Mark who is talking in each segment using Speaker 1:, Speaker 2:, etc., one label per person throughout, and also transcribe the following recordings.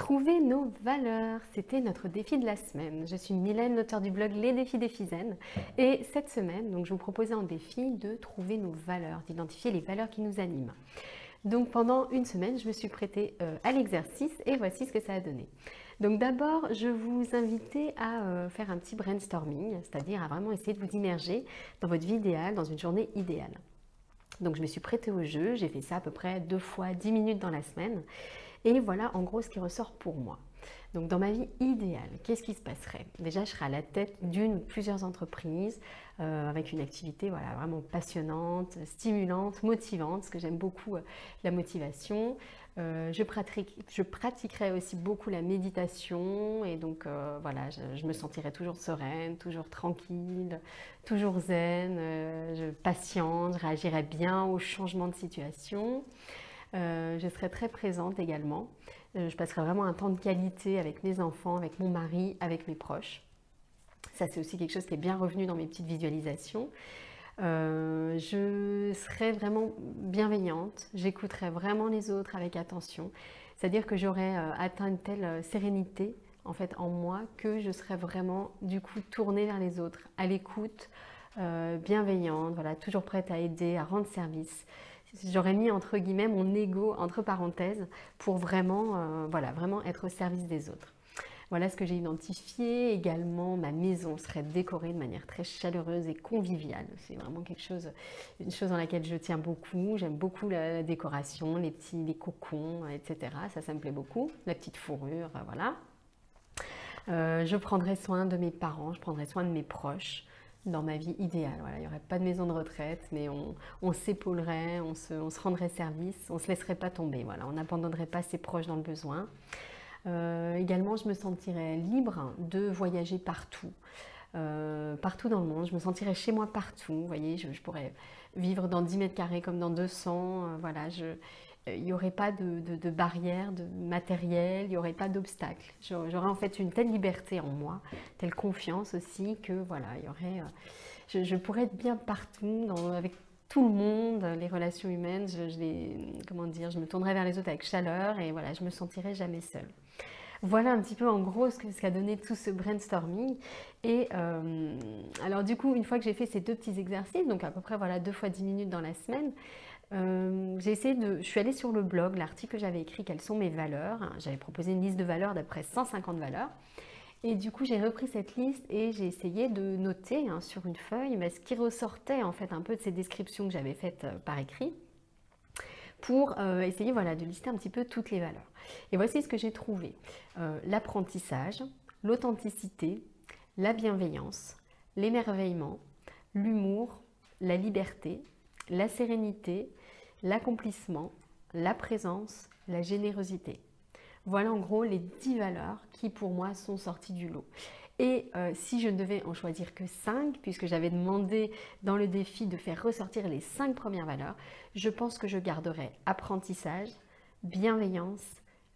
Speaker 1: Trouver nos valeurs, c'était notre défi de la semaine. Je suis Mylène, l'auteure du blog Les Défis des Zen. Et cette semaine, donc, je vous proposais en défi de trouver nos valeurs, d'identifier les valeurs qui nous animent. Donc pendant une semaine, je me suis prêtée à l'exercice et voici ce que ça a donné. Donc d'abord, je vous invitais à faire un petit brainstorming, c'est-à-dire à vraiment essayer de vous immerger dans votre vie idéale, dans une journée idéale. Donc je me suis prêtée au jeu, j'ai fait ça à peu près 2 fois 10 minutes dans la semaine. Et voilà en gros ce qui ressort pour moi. Donc dans ma vie idéale, qu'est-ce qui se passerait? Déjà, je serais à la tête d'une ou plusieurs entreprises avec une activité voilà, vraiment passionnante, stimulante, motivante, parce que j'aime beaucoup la motivation. Je pratiquerais aussi beaucoup la méditation et donc voilà, je me sentirais toujours sereine, toujours tranquille, toujours zen, patiente, je réagirais bien aux changements de situation. Je serai très présente également. Je passerai vraiment un temps de qualité avec mes enfants, avec mon mari, avec mes proches. Ça, c'est aussi quelque chose qui est bien revenu dans mes petites visualisations. Je serai vraiment bienveillante, j'écouterai vraiment les autres avec attention. C'est-à-dire que j'aurai atteint une telle sérénité en fait en moi que je serai vraiment du coup tournée vers les autres, à l'écoute, bienveillante, voilà, toujours prête à aider, à rendre service. J'aurais mis entre guillemets mon ego entre parenthèses pour vraiment, voilà, vraiment être au service des autres. Voilà ce que j'ai identifié. Également, ma maison serait décorée de manière très chaleureuse et conviviale. C'est vraiment une chose dans laquelle je tiens beaucoup. J'aime beaucoup la décoration, les cocons, etc. Ça me plaît beaucoup. La petite fourrure, voilà. Je prendrai soin de mes parents, je prendrai soin de mes proches. Dans ma vie idéale. Voilà, il n'y aurait pas de maison de retraite, mais on s'épaulerait, on se rendrait service, on ne se laisserait pas tomber. Voilà, on n'abandonnerait pas ses proches dans le besoin. Également, je me sentirais libre de voyager partout. Partout dans le monde, je me sentirais chez moi partout. Vous voyez, je pourrais vivre dans 10 mètres carrés comme dans 200. Voilà, il n'y aurait pas de barrière, de matériel, il n'y aurait pas d'obstacle. J'aurais en fait une telle liberté en moi, telle confiance aussi que voilà, il y aurait, je pourrais être bien partout, avec tout le monde, les relations humaines, comment dire, je me tournerais vers les autres avec chaleur et voilà, je me sentirais jamais seule. Voilà un petit peu en gros ce qu'a donné tout ce brainstorming. Et alors du coup, une fois que j'ai fait ces 2 petits exercices, donc à peu près voilà 2 fois 10 minutes dans la semaine, je suis allée sur le blog, l'article que j'avais écrit, quelles sont mes valeurs. J'avais proposé une liste de valeurs d'après 150 valeurs. Et du coup, j'ai repris cette liste et j'ai essayé de noter sur une feuille ce qui ressortait en fait un peu de ces descriptions que j'avais faites par écrit pour essayer voilà, de lister un petit peu toutes les valeurs. Et voici ce que j'ai trouvé. L'apprentissage, l'authenticité, la bienveillance, l'émerveillement, l'humour, la liberté, la sérénité, l'accomplissement, la présence, la générosité. Voilà en gros les 10 valeurs qui pour moi sont sorties du lot. Et si je ne devais en choisir que 5, puisque j'avais demandé dans le défi de faire ressortir les 5 premières valeurs, je pense que je garderai apprentissage, bienveillance,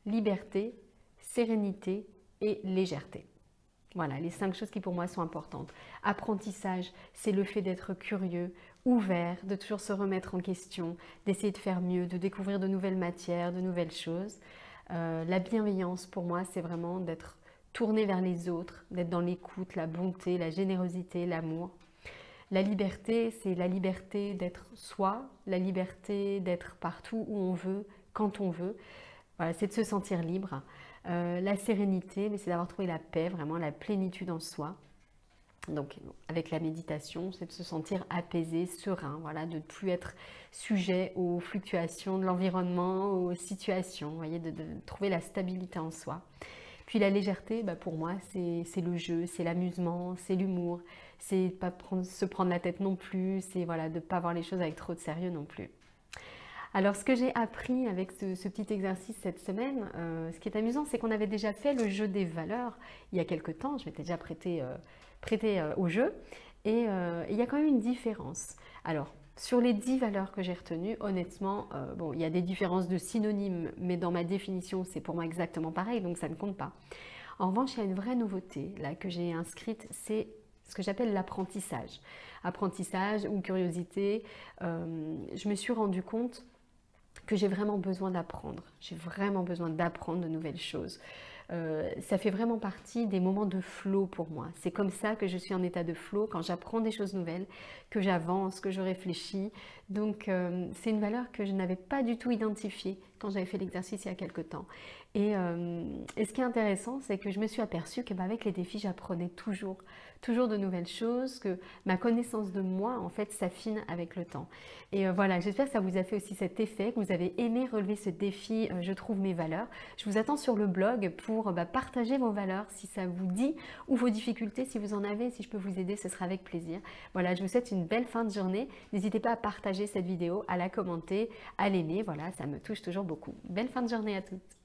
Speaker 1: liberté, sérénité et légèreté. Voilà, les 5 choses qui pour moi sont importantes. Apprentissage, c'est le fait d'être curieux, ouvert, de toujours se remettre en question, d'essayer de faire mieux, de découvrir de nouvelles matières, de nouvelles choses. La bienveillance, pour moi, c'est vraiment d'être tourné vers les autres, d'être dans l'écoute, la bonté, la générosité, l'amour. La liberté, c'est la liberté d'être soi, la liberté d'être partout où on veut, quand on veut. Voilà, c'est de se sentir libre. La sérénité, c'est d'avoir trouvé la paix, vraiment la plénitude en soi. Donc avec la méditation, c'est de se sentir apaisé, serein, voilà, de ne plus être sujet aux fluctuations de l'environnement, aux situations, vous voyez, de trouver la stabilité en soi. Puis la légèreté, pour moi, c'est le jeu, c'est l'amusement, c'est l'humour, c'est pas se prendre la tête non plus, c'est voilà, de ne pas voir les choses avec trop de sérieux non plus. Alors ce que j'ai appris avec ce petit exercice cette semaine, ce qui est amusant, c'est qu'on avait déjà fait le jeu des valeurs il y a quelque temps, je m'étais déjà prêtée au jeu, et il y a quand même une différence. Alors, sur les 10 valeurs que j'ai retenues, honnêtement, bon, il y a des différences de synonymes, mais dans ma définition, c'est pour moi exactement pareil, donc ça ne compte pas. En revanche, il y a une vraie nouveauté là, que j'ai inscrite, c'est ce que j'appelle l'apprentissage. Apprentissage ou curiosité, je me suis rendu compte que j'ai vraiment besoin d'apprendre. J'ai vraiment besoin d'apprendre de nouvelles choses. Ça fait vraiment partie des moments de flow pour moi. C'est comme ça que je suis en état de flow quand j'apprends des choses nouvelles, que j'avance, que je réfléchis. Donc c'est une valeur que je n'avais pas du tout identifiée quand j'avais fait l'exercice il y a quelque temps. Et ce qui est intéressant, c'est que je me suis aperçue que avec les défis, j'apprenais toujours de nouvelles choses, que ma connaissance de moi, en fait, s'affine avec le temps. Et voilà, j'espère que ça vous a fait aussi cet effet, que vous avez aimé relever ce défi, je trouve mes valeurs. Je vous attends sur le blog pour partager vos valeurs, si ça vous dit, ou vos difficultés, si vous en avez, si je peux vous aider, ce sera avec plaisir. Voilà, je vous souhaite une belle fin de journée. N'hésitez pas à partager cette vidéo, à la commenter, à l'aimer. Voilà, ça me touche toujours beaucoup. Belle fin de journée à toutes.